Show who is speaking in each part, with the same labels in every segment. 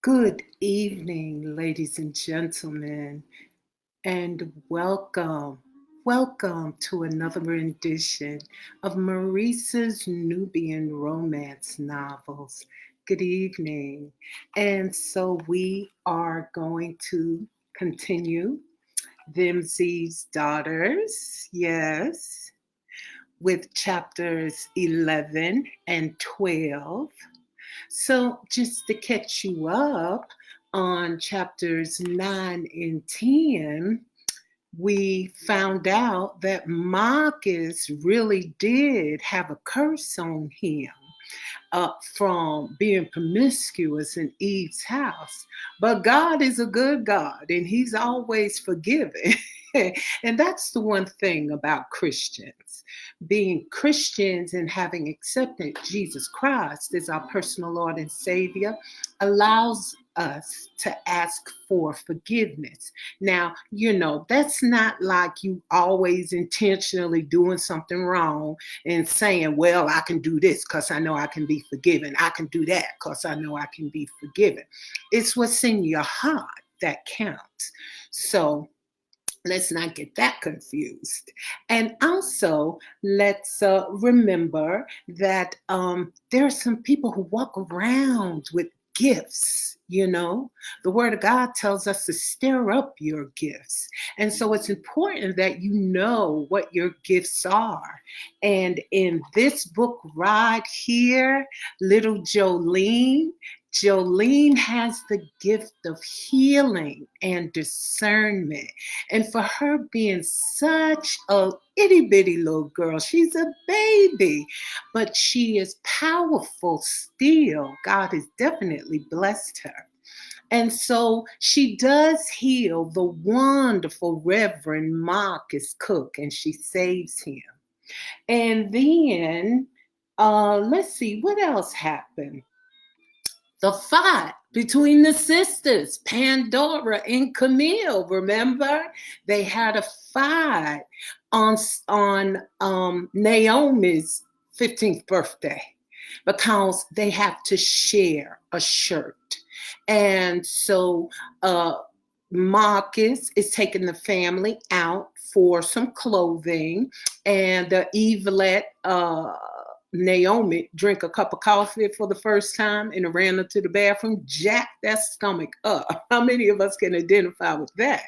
Speaker 1: Good evening, ladies and gentlemen, and welcome. Welcome to another rendition of Maurice's Nubian romance novels. Good evening. And so we are going to continue Them's Daughters, yes, with chapters 11 and 12. So, just to catch you up on chapters 9 and 10, we found out that Marcus really did have a curse on him from being promiscuous in Eve's house. But God is a good God and He's always forgiving. And that's the one thing about Christians. Being Christians and having accepted Jesus Christ as our personal Lord and Savior allows us to ask for forgiveness. Now, that's not like you always intentionally doing something wrong and saying, well, I can do this because I know I can be forgiven. I can do that because I know I can be forgiven. It's what's in your heart that counts. So let's not get that confused. And also, let's remember that there are some people who walk around with gifts. The Word of God tells us to stir up your gifts. And so it's important that you know what your gifts are. And in this book right here, little Jolene has the gift of healing and discernment. And for her being such a itty bitty little girl, she's a baby, but she is powerful still. God has definitely blessed her. And so she does heal the wonderful Reverend Marcus Cook, and she saves him. And then, let's see, what else happened? The fight between the sisters, Pandora and Camille. Remember, they had a fight on Naomi's 15th birthday because they have to share a shirt. And so Marcus is taking the family out for some clothing, and Eve let Naomi drink a cup of coffee for the first time and ran her to the bathroom, jacked that stomach up. How many of us can identify with that?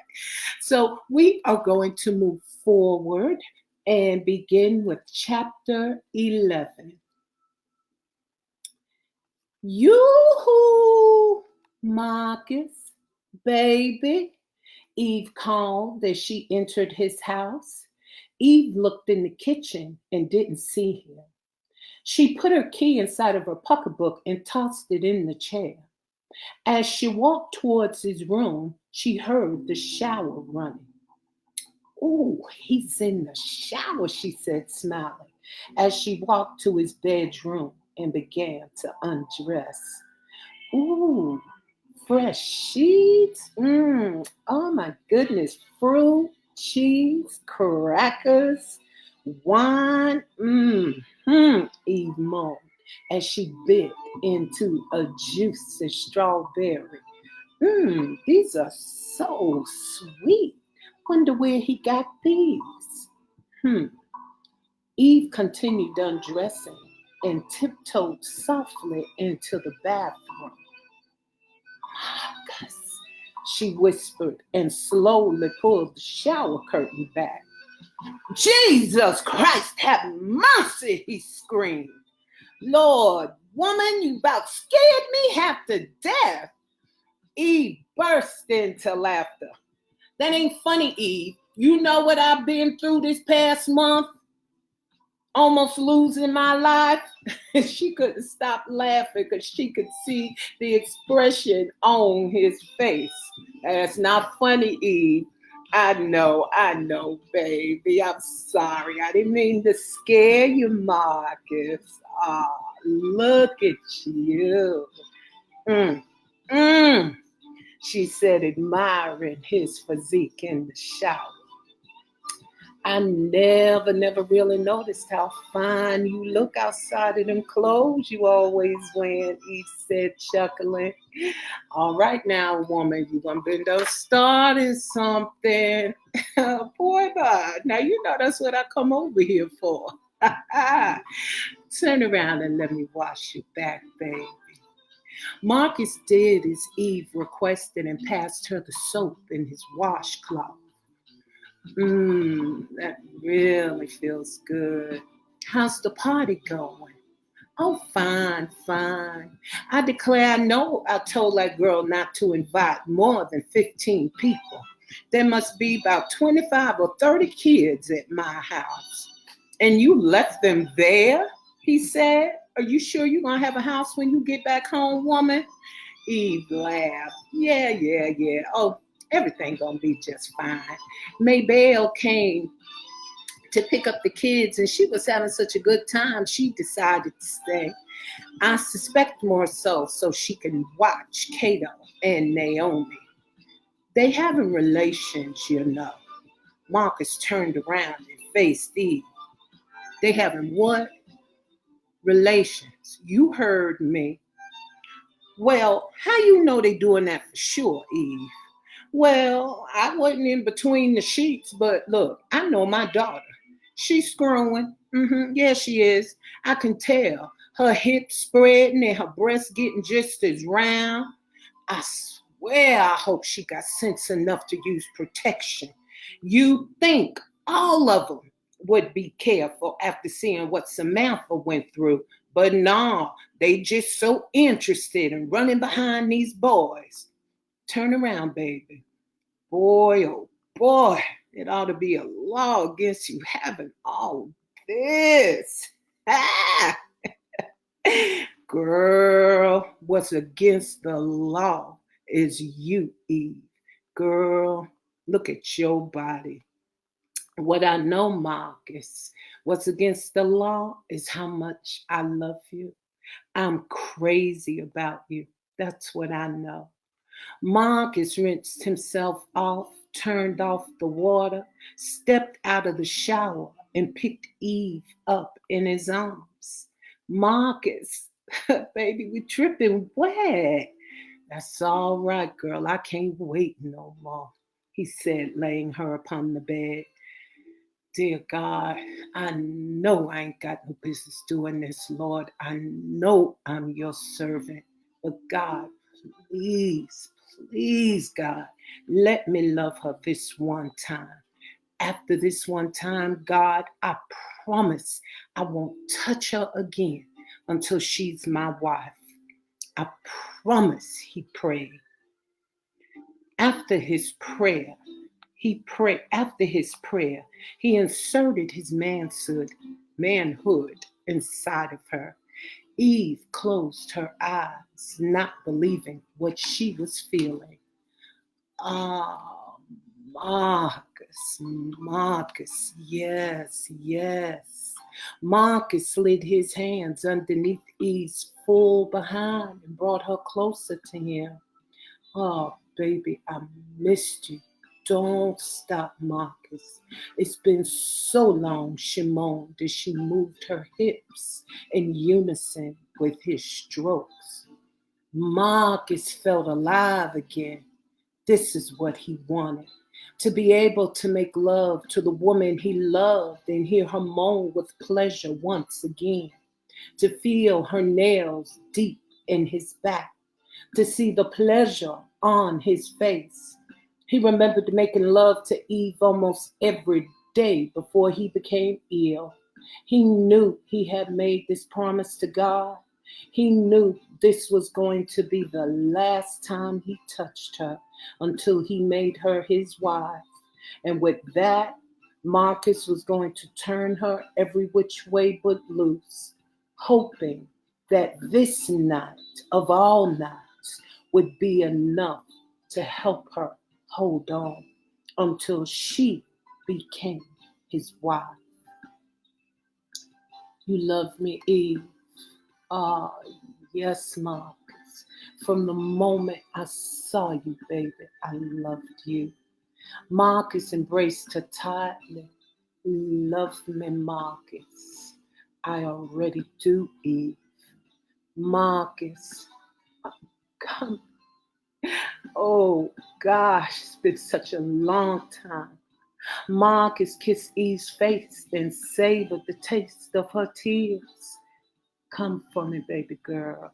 Speaker 1: So we are going to move forward and begin with chapter 11. Yoo-hoo, Marcus, baby, Eve called as she entered his house. Eve looked in the kitchen and didn't see him. She put her key inside of her pocketbook and tossed it in the chair. As she walked towards his room, she heard the shower running. "Oh, he's in the shower," she said, smiling, as she walked to his bedroom and began to undress. "Ooh, fresh sheets. Oh my goodness. Fruit, cheese, crackers, wine. Eve moaned as she bit into a juicy strawberry. These are so sweet. Wonder where he got these. Eve continued undressing and tiptoed softly into the bathroom. "Marcus," she whispered and slowly pulled the shower curtain back. "Jesus Christ, have mercy," he screamed. "Lord, woman, you about scared me half to death." Eve burst into laughter. "That ain't funny, Eve. You know what I've been through this past month? Almost losing my life." She couldn't stop laughing because she could see the expression on his face. "That's not funny, Eve. I know, baby. I'm sorry. I didn't mean to scare you, Marcus. Ah, look at you." Mm, mm, she said, admiring his physique in the shower. I never really noticed how fine you look outside of them clothes you always wearing, Eve said, chuckling. All right now, woman, you gonna been done starting something. Boy, bye. Now you know that's what I come over here for. Turn around and let me wash your back, baby. Marcus did as Eve requested and passed her the soap in his washcloth. That really feels good. How's the party going? Oh, fine, fine. I declare I know I told that girl not to invite more than 15 people. There must be about 25 or 30 kids at my house. And you left them there? He said. Are you sure you're going to have a house when you get back home, woman? Eve laughed. Yeah. Oh, everything going to be just fine. Maybelle came to pick up the kids, and she was having such a good time, she decided to stay. I suspect more so she can watch Kato and Naomi. They having relations, you know. Marcus turned around and faced Eve. They having what? Relations. You heard me. Well, how you know they doing that for sure, Eve? Well, I wasn't in between the sheets, but look, I know my daughter. She's screwing. Yeah, she is. I can tell. Her hips spreading and her breasts getting just as round. I swear I hope she got sense enough to use protection. You think all of them would be careful after seeing what Samantha went through, but no, they just so interested in running behind these boys. Turn around, baby. Boy, oh boy, it ought to be a law against you having all this. Ah! Girl, what's against the law is you, Eve. Girl, look at your body. What I know, Marcus, what's against the law is how much I love you. I'm crazy about you. That's what I know. Marcus rinsed himself off, turned off the water, stepped out of the shower, and picked Eve up in his arms. Marcus, baby, we tripping wet. That's all right, girl. I can't wait no more, he said, laying her upon the bed. Dear God, I know I ain't got no business doing this, Lord. I know I'm your servant. But God, please, God, let me love her this one time. After this one time, God, I promise I won't touch her again until she's my wife. I promise, he prayed. After his prayer, he inserted his manhood inside of her. Eve closed her eyes, not believing what she was feeling. Ah, Marcus, yes. Marcus slid his hands underneath Eve's full behind and brought her closer to him. Oh, baby, I missed you. Don't stop, Marcus. It's been so long, she moaned as she moved her hips in unison with his strokes. Marcus felt alive again. This is what he wanted. To be able to make love to the woman he loved and hear her moan with pleasure once again. To feel her nails deep in his back. To see the pleasure on his face. He remembered making love to Eve almost every day before he became ill. He knew he had made this promise to God. He knew this was going to be the last time he touched her until he made her his wife. And with that, Marcus was going to turn her every which way but loose, hoping that this night of all nights would be enough to help her hold on until she became his wife. You love me, Eve. Ah, yes, Marcus. From the moment I saw you, baby, I loved you. Marcus embraced her tightly. Love me, Marcus. I already do, Eve. Marcus, come. Oh, gosh, it's been such a long time. Marcus kissed Eve's face and savored the taste of her tears. Come for me, baby girl.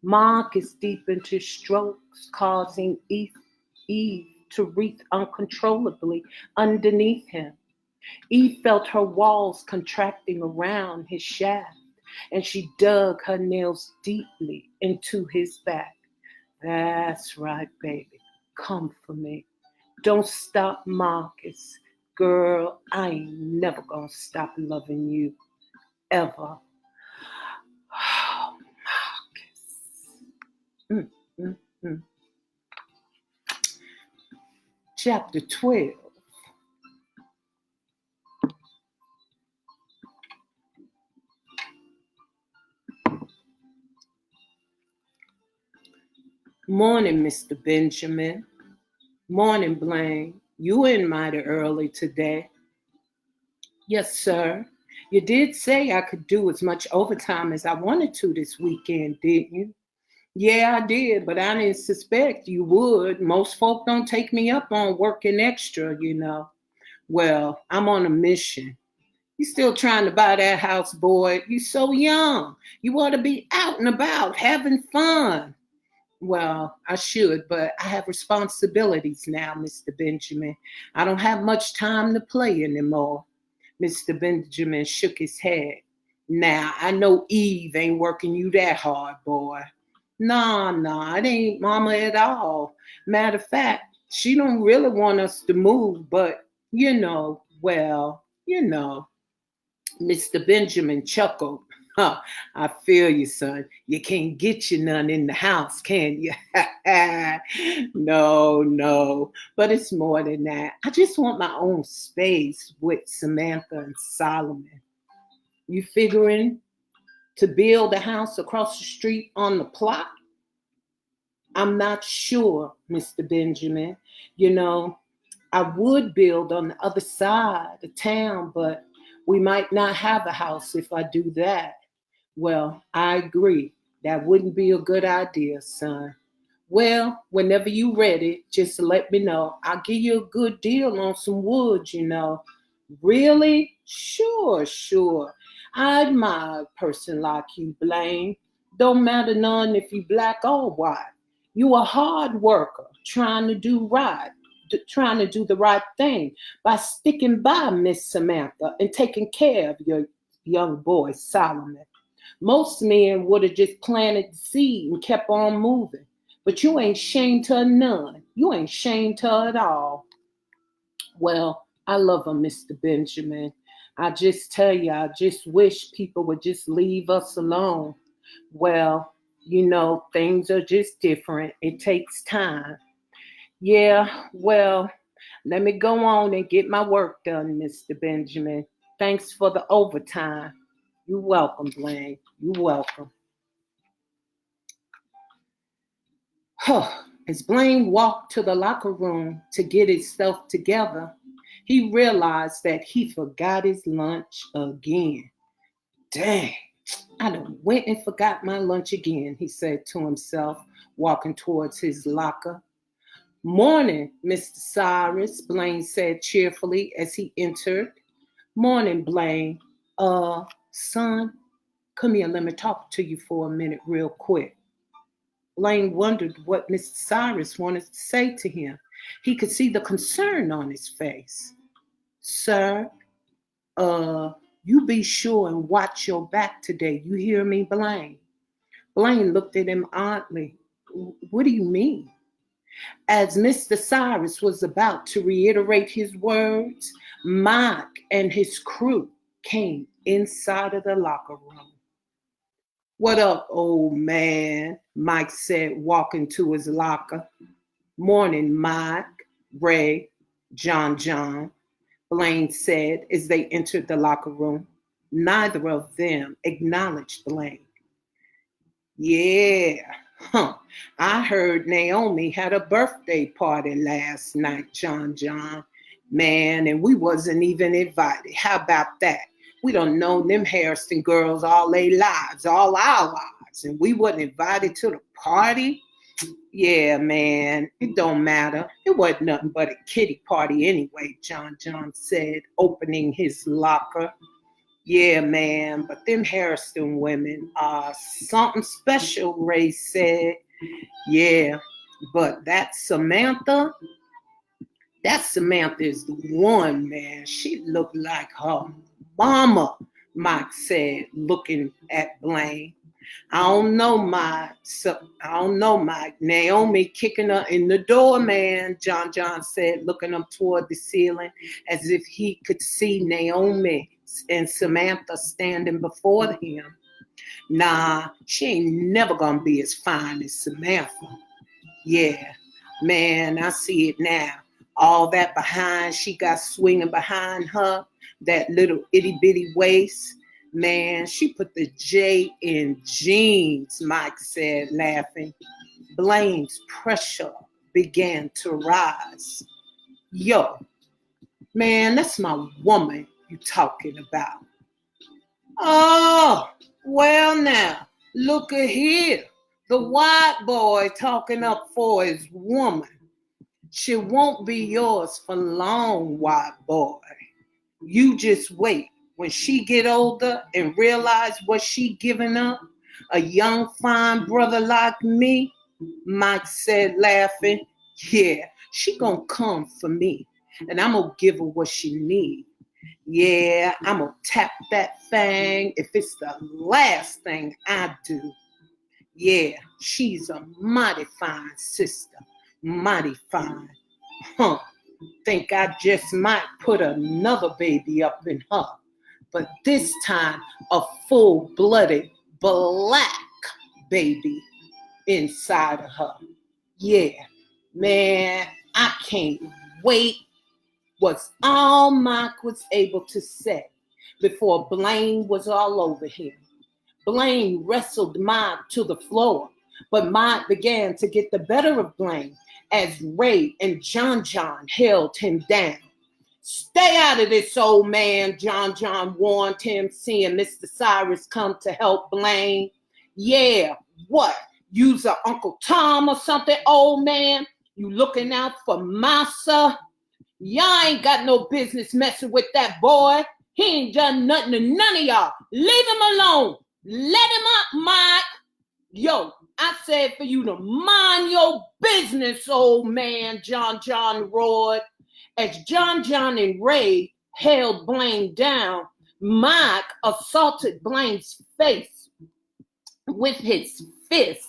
Speaker 1: Marcus deepened his strokes, causing Eve to wreath uncontrollably underneath him. Eve felt her walls contracting around his shaft, and she dug her nails deeply into his back. That's right, baby. Come for me. Don't stop, Marcus. Girl, I ain't never gonna stop loving you. Ever. Oh, Marcus. Mm, mm, mm. Chapter 12. Morning, Mr. Benjamin. Morning, Blaine. You in mighty early today. Yes, sir. You did say I could do as much overtime as I wanted to this weekend, didn't you? Yeah, I did, but I didn't suspect you would. Most folk don't take me up on working extra. Well, I'm on a mission. You still trying to buy that house, boy. You so young. You ought to be out and about having fun. Well, I should, but I have responsibilities now, Mr. Benjamin. I don't have much time to play anymore. Mr. Benjamin shook his head. Now, I know Eve ain't working you that hard, boy. Nah, it ain't mama at all. Matter of fact, she don't really want us to move, but Mr. Benjamin chuckled. Huh, I feel you, son. You can't get you none in the house, can you? No. But it's more than that. I just want my own space with Samantha and Solomon. You figuring to build a house across the street on the plot? I'm not sure, Mr. Benjamin. You know, I would build on the other side of town, but we might not have a house if I do that. Well, I agree. That wouldn't be a good idea, son. Well, whenever you ready, just let me know. I'll give you a good deal on some wood. Really? Sure. I admire a person like you, Blaine. Don't matter none if you black or white. You a hard worker, trying to do the right thing by sticking by Miss Samantha and taking care of your young boy, Solomon. Most men would have just planted the seed and kept on moving. But you ain't shamed her none. You ain't shamed her at all. Well, I love her, Mr. Benjamin. I just tell you, I just wish people would just leave us alone. Well, things are just different. It takes time. Yeah, well, let me go on and get my work done, Mr. Benjamin. Thanks for the overtime. You're welcome, Blaine. You're welcome. As Blaine walked to the locker room to get himself together, he realized that he forgot his lunch again. Dang, I done went and forgot my lunch again, he said to himself, walking towards his locker. Morning, Mr. Cyrus, Blaine said cheerfully as he entered. Morning, Blaine. Son, come here, let me talk to you for a minute real quick. Blaine wondered what Mr. Cyrus wanted to say to him. He could see the concern on his face. Sir, you be sure and watch your back today. You hear me, Blaine? Blaine looked at him oddly. What do you mean? As Mr. Cyrus was about to reiterate his words, Mike and his crew came inside of the locker room. What up, old man? Mike said, walking to his locker. Morning, Mike, Ray, John, Blaine said as they entered the locker room. Neither of them acknowledged Blaine. Yeah, I heard Naomi had a birthday party last night, John. man, and we wasn't even invited. How about that? We done known them Harrison girls all their lives, all our lives, and we wasn't invited to the party. Yeah, man, it don't matter. It wasn't nothing but a kiddie party anyway, John said, opening his locker. Yeah, man, but them Harrison women are something special, Ray said. Yeah, but that Samantha is the one, man. She looked like her mama, Mike said, looking at Blaine. I don't know, Mike. Naomi kicking her in the door, man, John said, looking up toward the ceiling as if he could see Naomi and Samantha standing before him. Nah, she ain't never gonna be as fine as Samantha. Yeah, man, I see it now. All that behind she got swinging behind her, that little itty bitty waist. Man, she put the J in jeans, Mike said, laughing. Blaine's pressure began to rise. Yo, man, that's my woman you talking about. Oh, well now, look at here. The white boy talking up for his woman. She won't be yours for long, white boy. You just wait. When she get older and realize what she giving up, a young fine brother like me, Mike said, laughing, yeah, she gonna come for me, and I'm gonna give her what she need. Yeah, I'm gonna tap that thing if it's the last thing I do. Yeah, she's a mighty fine sister, mighty fine. Huh, think I just might put another baby up in her. But this time a full-blooded black baby inside of her. Yeah, man, I can't wait, was all Mike was able to say before Blaine was all over him. Blaine wrestled Mike to the floor, but Mike began to get the better of Blaine as Ray and John held him down. Stay out of this, old man, John warned him, seeing Mr. Cyrus come to help Blaine. Yeah, what? You's a Uncle Tom or something, old man? You looking out for massa? Y'all ain't got no business messing with that boy. He ain't done nothing to none of y'all. Leave him alone. Let him up, Mike. Yo, I said for you to mind your business, old man, John roared. As John and Ray held Blaine down, Mike assaulted Blaine's face with his fist.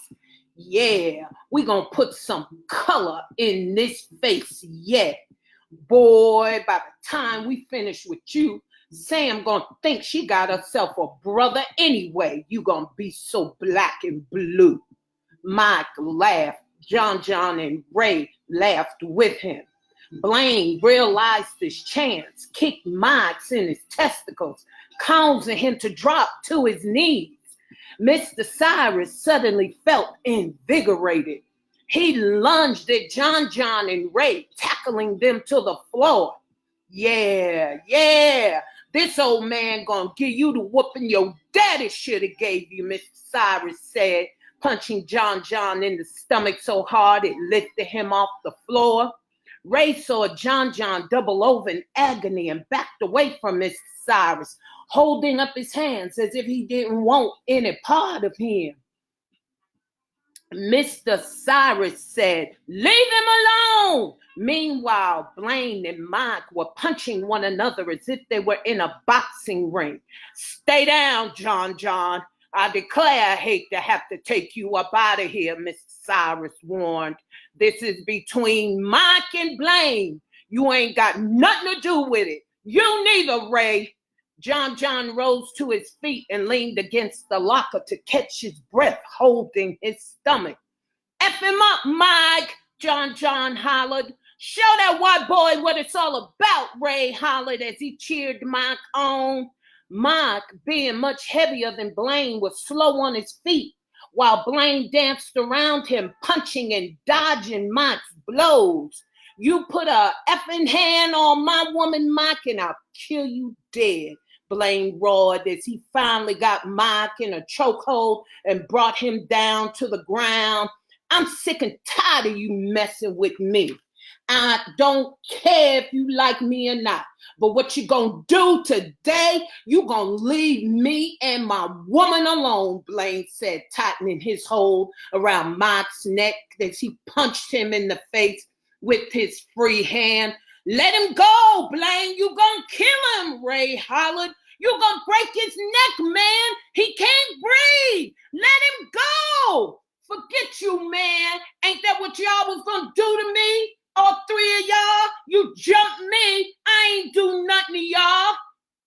Speaker 1: Yeah, we gonna put some color in this face yet. Boy, by the time we finish with you, Sam gonna think she got herself a brother anyway. You gonna be so black and blue. Mike laughed. John and Ray laughed with him. Blaine realized his chance, kicked Mike's in his testicles, causing him to drop to his knees. Mr. Cyrus suddenly felt invigorated. He lunged at John and Ray, tackling them to the floor. Yeah, this old man gonna give you the whooping your daddy should have gave you, Mr. Cyrus said, punching John in the stomach so hard it lifted him off the floor. Ray saw John double over in agony and backed away from Mr. Cyrus, holding up his hands as if he didn't want any part of him. Mr. Cyrus said, "Leave him alone." Meanwhile, Blaine and Mike were punching one another as if they were in a boxing ring. "Stay down, John. I declare I hate to have to take you up out of here," Mr. Cyrus warned. "This is between Mike and Blaine. You ain't got nothing to do with it. You neither, Ray." John rose to his feet and leaned against the locker to catch his breath, holding his stomach. "F him up, Mike," John hollered. "Show that white boy what it's all about," Ray hollered as he cheered Mike on. Mike, being much heavier than Blaine, was slow on his feet, while Blaine danced around him, punching and dodging Mike's blows. You put a effing hand on my woman, Mike, and I'll kill you dead. Blaine roared as he finally got Mike in a chokehold and brought him down to the ground. I'm sick and tired of you messing with me. I don't care if you like me or not. But what you gonna do today, you gonna leave me and my woman alone, Blaine said, tightening his hold around Mike's neck as he punched him in the face with his free hand. Let him go, Blaine. You gonna kill him, Ray hollered. You gonna break his neck, man. He can't breathe. Let him go. Forget you, man. Ain't that what y'all was gonna do to me? All three of y'all, you jumped me. I ain't do nothing to y'all.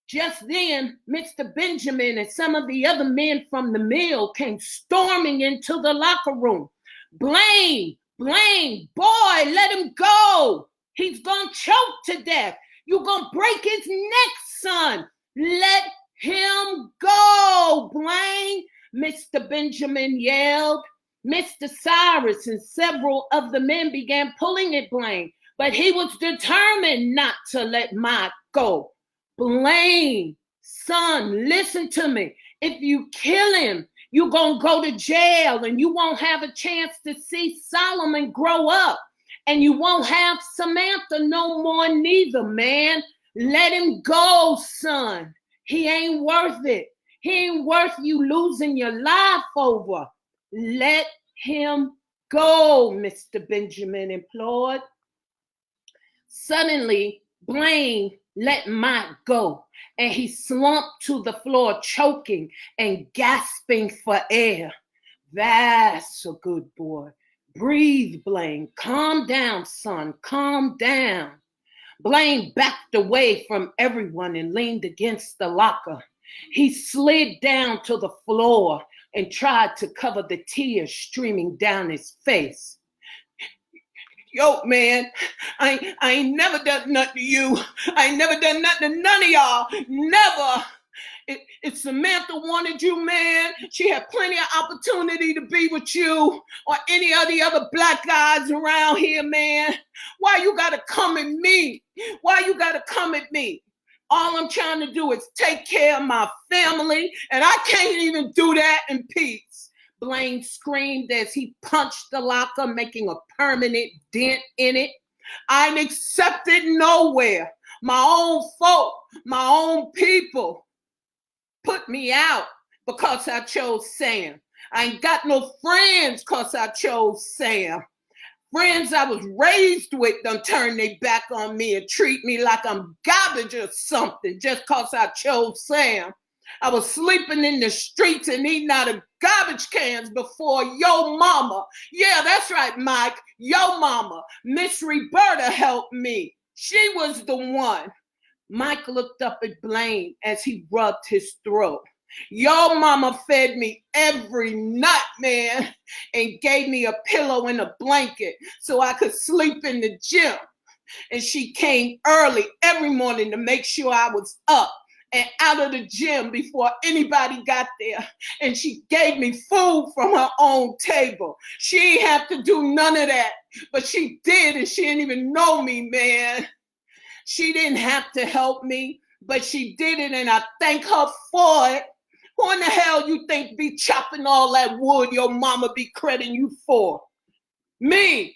Speaker 1: Just then, Mr. Benjamin and some of the other men from the mill came storming into the locker room. Blaine, boy, let him go. He's gonna choke to death. You gonna break his neck, son. Let him go, Blaine, Mr. Benjamin yelled. Mr. Cyrus and several of the men began pulling at Blaine, but he was determined not to let Mike go. Blaine, son, listen to me. If you kill him, you're going to go to jail and you won't have a chance to see Solomon grow up. And you won't have Samantha no more neither, man. Let him go, son. He ain't worth it. He ain't worth you losing your life over. Let him go, Mr. Benjamin implored. Suddenly, Blaine let Mike go, and he slumped to the floor, choking and gasping for air. That's a good boy. Breathe, Blaine. Calm down, son. Calm down. Blaine backed away from everyone and leaned against the locker. He slid down to the floor and tried to cover the tears streaming down his face. Yo, man, I ain't never done nothing to you. I ain't never done nothing to none of y'all. Never. If Samantha wanted you, man, she had plenty of opportunity to be with you or any of the other black guys around here, man. Why you gotta come at me? Why you gotta come at me? All I'm trying to do is take care of my family, and I can't even do that in peace. Blaine screamed as he punched the locker, making a permanent dent in it. I ain't accepted nowhere. My own folk, my own people put me out because I chose Sam. I ain't got no friends because I chose Sam. Friends I was raised with done turn their back on me and treat me like I'm garbage or something just because I chose Sam. I was sleeping in the streets and eating out of garbage cans before your mama. Yeah, that's right, Mike. Your mama, Miss Roberta, helped me. She was the one. Mike looked up at Blaine as he rubbed his throat. Your mama fed me every night, man, and gave me a pillow and a blanket so I could sleep in the gym. And she came early every morning to make sure I was up and out of the gym before anybody got there. And she gave me food from her own table. She ain't have to do none of that, but she did, and she didn't even know me, man. She didn't have to help me, but she did it, and I thank her for it. Who in the hell you think be chopping all that wood your mama be crediting you for? Me.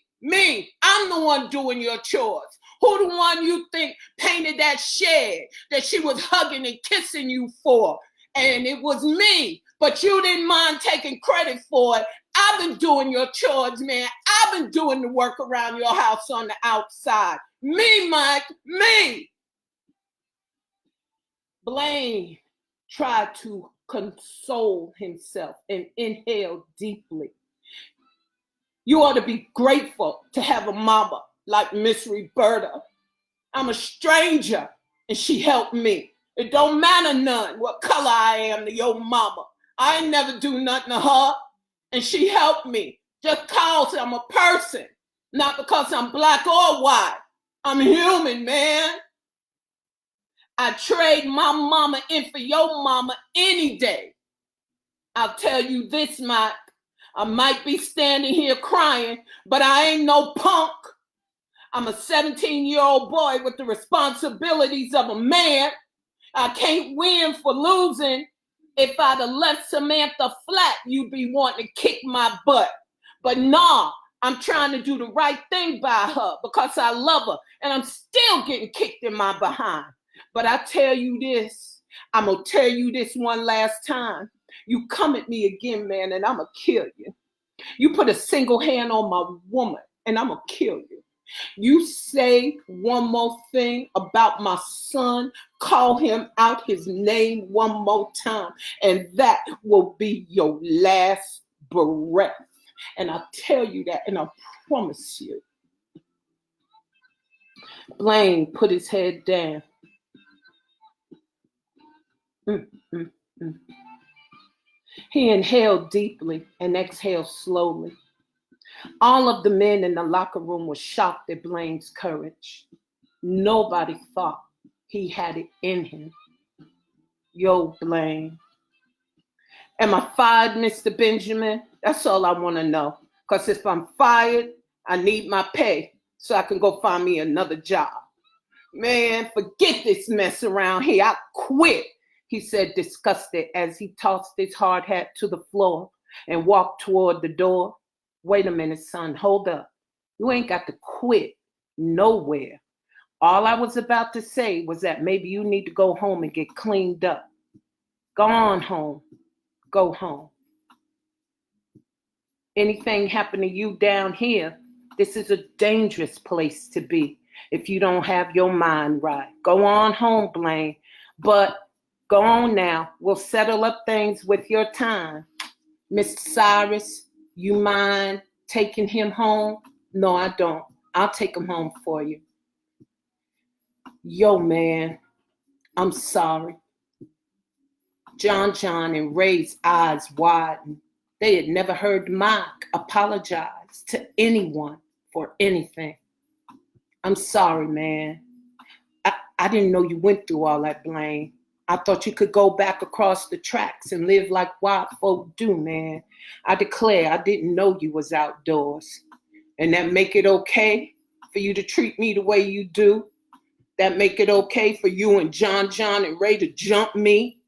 Speaker 1: I'm the one doing your chores. Who the one you think painted that shed that she was hugging and kissing you for? And it was me, but you didn't mind taking credit for it. I've been doing your chores, man. I've been doing the work around your house on the outside. Me, Mike, me. Blaine tried to console himself and inhaled deeply. You ought to be grateful to have a mama like Miss Roberta. I'm a stranger, and she helped me. It don't matter none what color I am to your mama. I ain't never do nothing to her, and she helped me just cause I'm a person, not because I'm black or white. I'm human, man. I trade my mama in for your mama any day. I'll tell you this, Mike. I might be standing here crying, but I ain't no punk. I'm a 17-year-old boy with the responsibilities of a man. I can't win for losing. If I'd have left Samantha flat, you'd be wanting to kick my butt. But nah, I'm trying to do the right thing by her because I love her, and I'm still getting kicked in my behind. But I tell you this, I'm going to tell you this one last time. You come at me again, man, and I'm going to kill you. You put a single hand on my woman, and I'm going to kill you. You say one more thing about my son, call him out his name one more time, and that will be your last breath. And I tell you that, and I promise you. Blaine put his head down. He inhaled deeply and exhaled slowly. All of the men in the locker room were shocked at Blaine's courage. Nobody thought he had it in him. Yo, Blaine. Am I fired, Mr. Benjamin? That's all I want to know. Because if I'm fired, I need my pay so I can go find me another job. Man, forget this mess around here. I quit, he said, disgusted as he tossed his hard hat to the floor and walked toward the door. Wait a minute, son, hold up. You ain't got to quit nowhere. All I was about to say was that maybe you need to go home and get cleaned up. Go on home. Go home. Anything happen to you down here, this is a dangerous place to be if you don't have your mind right. Go on home, Blaine. But go on now. We'll settle up things with your time. Mr. Cyrus, you mind taking him home? No, I don't. I'll take him home for you. Yo, man, I'm sorry. John and Ray's eyes widened. They had never heard Mike apologize to anyone for anything. I'm sorry, man. I didn't know you went through all that, Blaine. I thought you could go back across the tracks and live like wild folk do, man. I declare I didn't know you was outdoors. And that make it okay for you to treat me the way you do? That make it okay for you and John and Ray to jump me?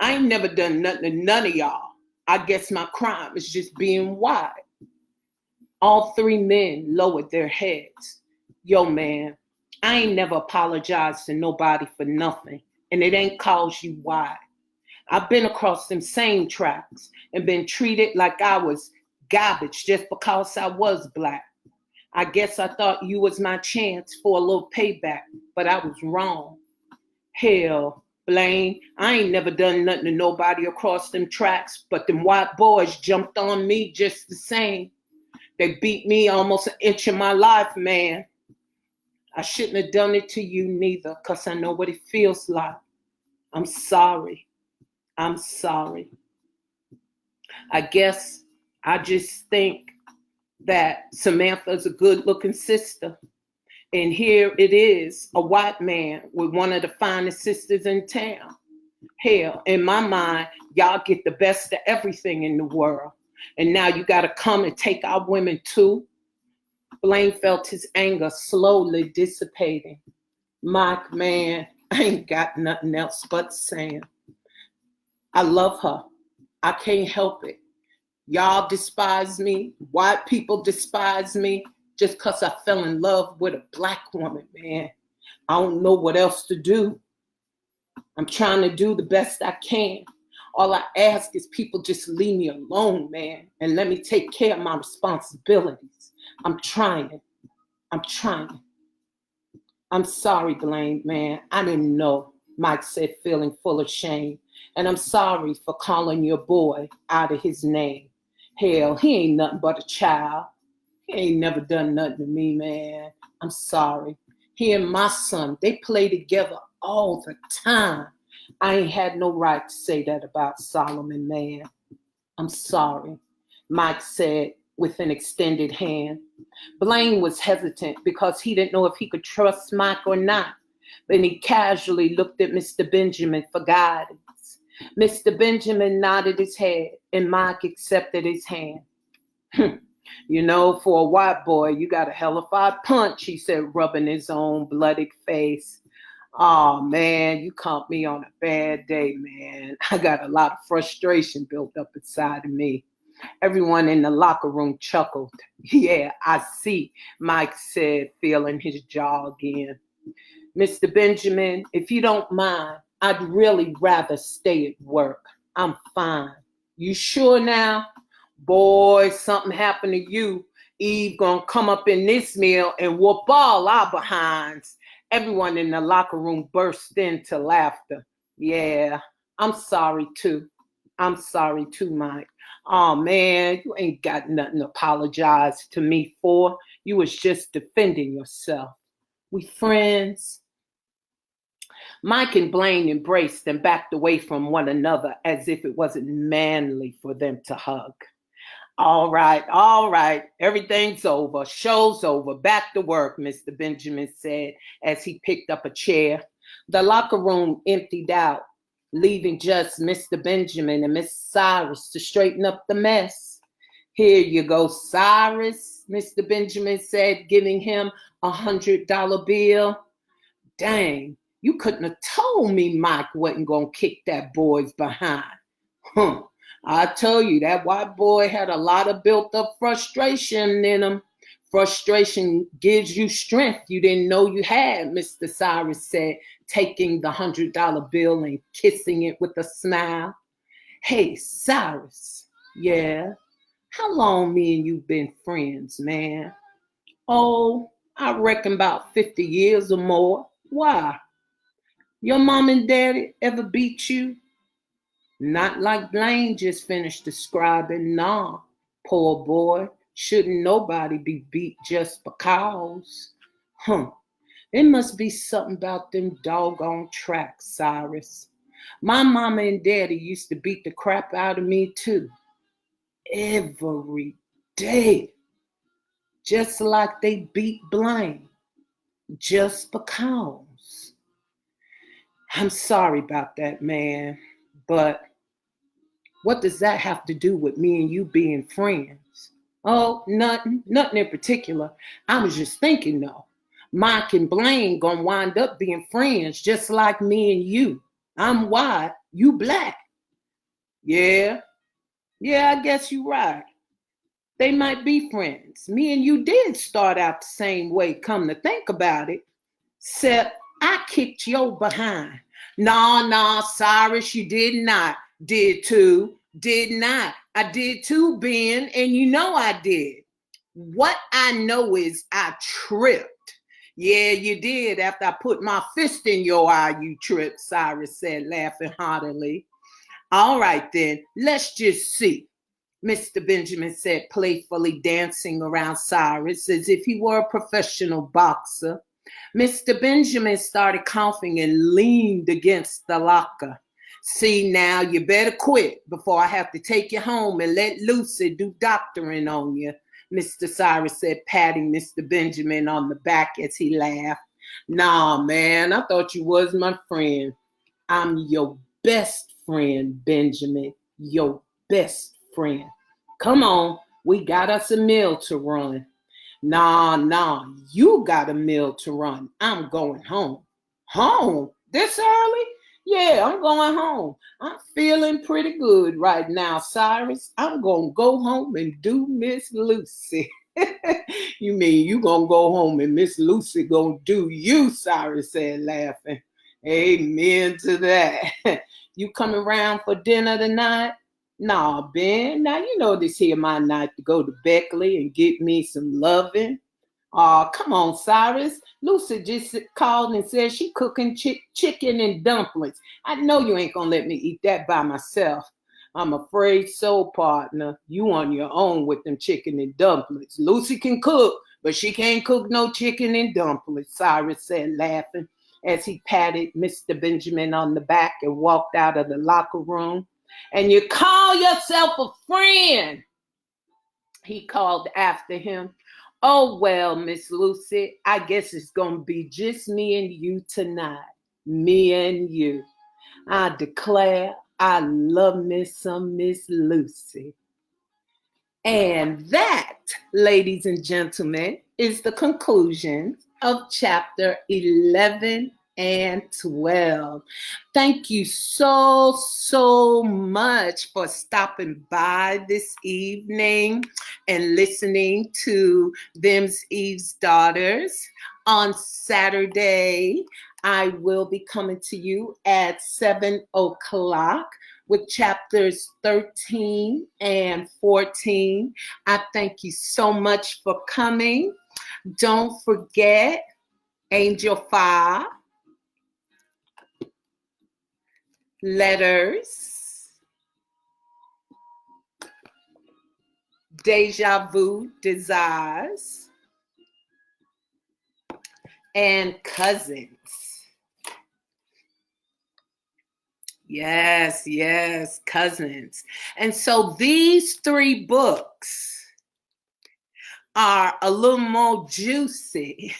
Speaker 1: I ain't never done nothing to none of y'all. I guess my crime is just being wide. All three men lowered their heads. Yo, man, I ain't never apologized to nobody for nothing, and it ain't cause you why. I've been across them same tracks and been treated like I was garbage just because I was black. I guess I thought you was my chance for a little payback, but I was wrong. Hell, Blaine, I ain't never done nothing to nobody across them tracks, but them white boys jumped on me just the same. They beat me almost an inch of my life, man. I shouldn't have done it to you neither, because I know what it feels like. I'm sorry. I'm sorry. I guess I just think that Samantha's a good-looking sister. And here it is, a white man with one of the finest sisters in town. Hell, in my mind, y'all get the best of everything in the world. And now you got to come and take our women too? Blaine felt his anger slowly dissipating. Mike, man, I ain't got nothing else but saying. I love her. I can't help it. Y'all despise me. White people despise me just because I fell in love with a black woman, man. I don't know what else to do. I'm trying to do the best I can. All I ask is people just leave me alone, man, and let me take care of my responsibilities. I'm trying. I'm sorry, Blaine, man. I didn't know, Mike said, feeling full of shame. And I'm sorry for calling your boy out of his name. Hell, he ain't nothing but a child. He ain't never done nothing to me, man. I'm sorry. He and my son, they play together all the time. I ain't had no right to say that about Solomon, man. I'm sorry, Mike said with an extended hand. Blaine was hesitant because he didn't know if he could trust Mike or not. Then he casually looked at Mr. Benjamin for guidance. Mr. Benjamin nodded his head and Mike accepted his hand. You know, for a white boy, you got a hellified punch, he said, rubbing his own bloodied face. Oh, man, you caught me on a bad day, man. I got a lot of frustration built up inside of me. Everyone in the locker room chuckled. Yeah, I see, Mike said, feeling his jaw again. Mr. Benjamin, if you don't mind, I'd really rather stay at work. I'm fine. You sure now? Boy, something happened to you. Eve gonna come up in this meal and whoop all our behinds. Everyone in the locker room burst into laughter. Yeah, I'm sorry too. I'm sorry too, Mike. Oh man, you ain't got nothing to apologize to me for. You was just defending yourself. We friends. Mike and Blaine embraced and backed away from one another as if it wasn't manly for them to hug. All right. Everything's over. Show's over. Back to work, Mr. Benjamin said as he picked up a chair. The locker room emptied out, leaving just Mr. Benjamin and Miss Cyrus to straighten up the mess. Here you go, Cyrus, Mr. Benjamin said, giving him $100 bill. Dang, you couldn't have told me Mike wasn't going to kick that boy's behind. Huh. I tell you, that white boy had a lot of built up frustration in him. Frustration gives you strength you didn't know you had, Mr. Cyrus said, taking the $100 bill and kissing it with a smile. Hey, Cyrus. Yeah? How long me and you been friends, man? Oh, I reckon about 50 years or more. Why? Your mom and daddy ever beat you? Not like Blaine just finished describing. Nah, poor boy. Shouldn't nobody be beat just because. Huh. It must be something about them doggone tracks, Cyrus. My mama and daddy used to beat the crap out of me too. Every day. Just like they beat Blaine. Just because. I'm sorry about that, man. But what does that have to do with me and you being friends? Oh, nothing in particular. I was just thinking though, Mike and Blaine gonna wind up being friends just like me and you. I'm white, you black. Yeah, I guess you're right. They might be friends. Me and you did start out the same way, come to think about it. Except I kicked your behind. Nah, Cyrus, you did not. Did too. Did not. I did too, Ben, and you know I did. What I know is I tripped. Yeah, you did. After I put my fist in your eye, you tripped, Cyrus said, laughing heartily. All right, then, let's just see. Mr. Benjamin said, playfully dancing around Cyrus as if he were a professional boxer. Mr. Benjamin started coughing and leaned against the locker. See now, you better quit before I have to take you home and let Lucy do doctoring on you, Mr. Cyrus said, patting Mr. Benjamin on the back as he laughed. Nah, man, I thought you was my friend. I'm your best friend, Benjamin. Your best friend. Come on, we got us a meal to run. Nah, you got a meal to run. I'm going home. Home? This early? Yeah, I'm going home. I'm feeling pretty good right now, Cyrus. I'm going to go home and do Miss Lucy. You mean you going to go home and Miss Lucy going to do you, Cyrus said, laughing. Amen to that. You coming around for dinner tonight? Nah, Ben, now you know this here my night to go to Beckley and get me some loving. Oh, come on, Cyrus. Lucy just called and said she cooking chicken and dumplings. I know you ain't gonna let me eat that by myself. I'm afraid so, partner. You on your own with them chicken and dumplings. Lucy can cook, but she can't cook no chicken and dumplings, Cyrus said, laughing as he patted Mr. Benjamin on the back and walked out of the locker room. And you call yourself a friend, he called after him. Oh, well, Miss Lucy, I guess it's going to be just me and you tonight. Me and you. I declare I love me some Miss Lucy. And that, ladies and gentlemen, is the conclusion of chapter 11 and 12. Thank you so much for stopping by this evening and listening to Them's Eve's Daughters. On Saturday, I will be coming to you at 7 o'clock with chapters 13 and 14. I thank you so much for coming. Don't forget Angel 5, Letters, Deja Vu Desires, and Cousins. Yes, Cousins. And so these 3 books are a little more juicy,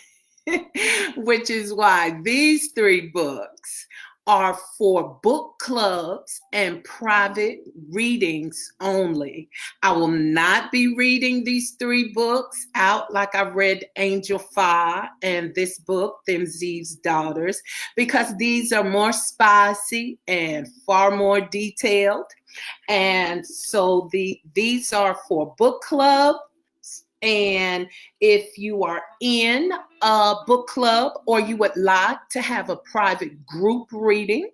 Speaker 1: which is why these 3 books are for book clubs and private readings only. I will not be reading these 3 books out like I read Angel 5 and this book, Them's Eve's Daughters, because these are more spicy and far more detailed. And so these are for book club. And if you are in a book club or you would like to have a private group reading,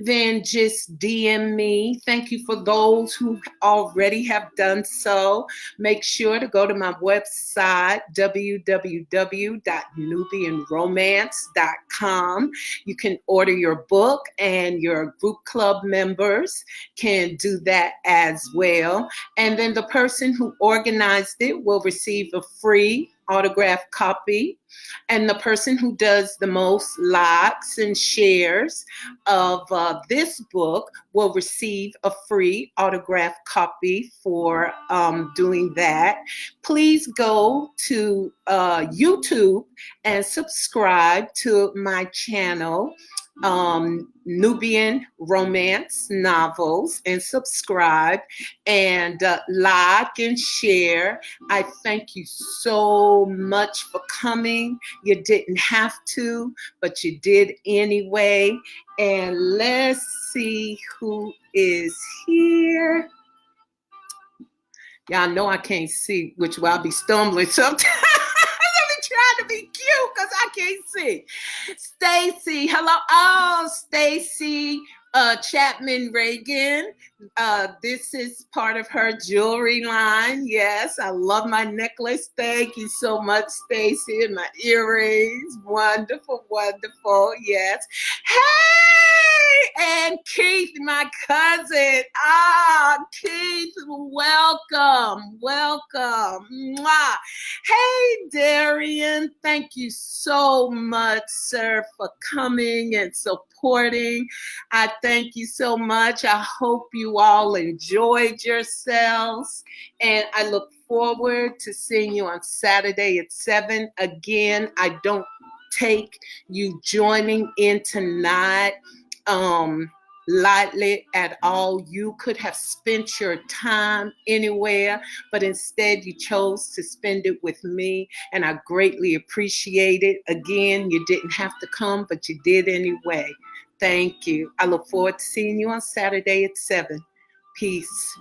Speaker 1: then just DM me. Thank you for those who already have done so. Make sure to go to my website, www.nubianromance.com. You can order your book, and your group club members can do that as well. And then the person who organized it will receive a free autographed copy, and the person who does the most likes and shares of this book will receive a free autographed copy for doing that. Please go to YouTube and subscribe to my channel, Nubian Romance Novels, and subscribe and like and share. I thank you so much for coming. You didn't have to, but you did anyway. And let's see who is here. Y'all know I can't see, which will I'll be stumbling sometimes. Trying to be cute because I can't see. Stacy, hello. Oh, Stacy Chapman Reagan. This is part of her jewelry line. Yes, I love my necklace. Thank you so much, Stacy. And my earrings. Wonderful. Yes. Hey, and Keith, my cousin. Keith, welcome. Mwah. Hey, Darian, thank you so much, sir, for coming and supporting. I thank you so much. I hope you all enjoyed yourselves, and I look forward to seeing you on Saturday at 7. Again, I don't take you joining in tonight lightly at all. You could have spent your time anywhere, but instead you chose to spend it with me, and I greatly appreciate it. Again, you didn't have to come, but you did anyway. Thank you. I look forward to seeing you on Saturday at 7. Peace.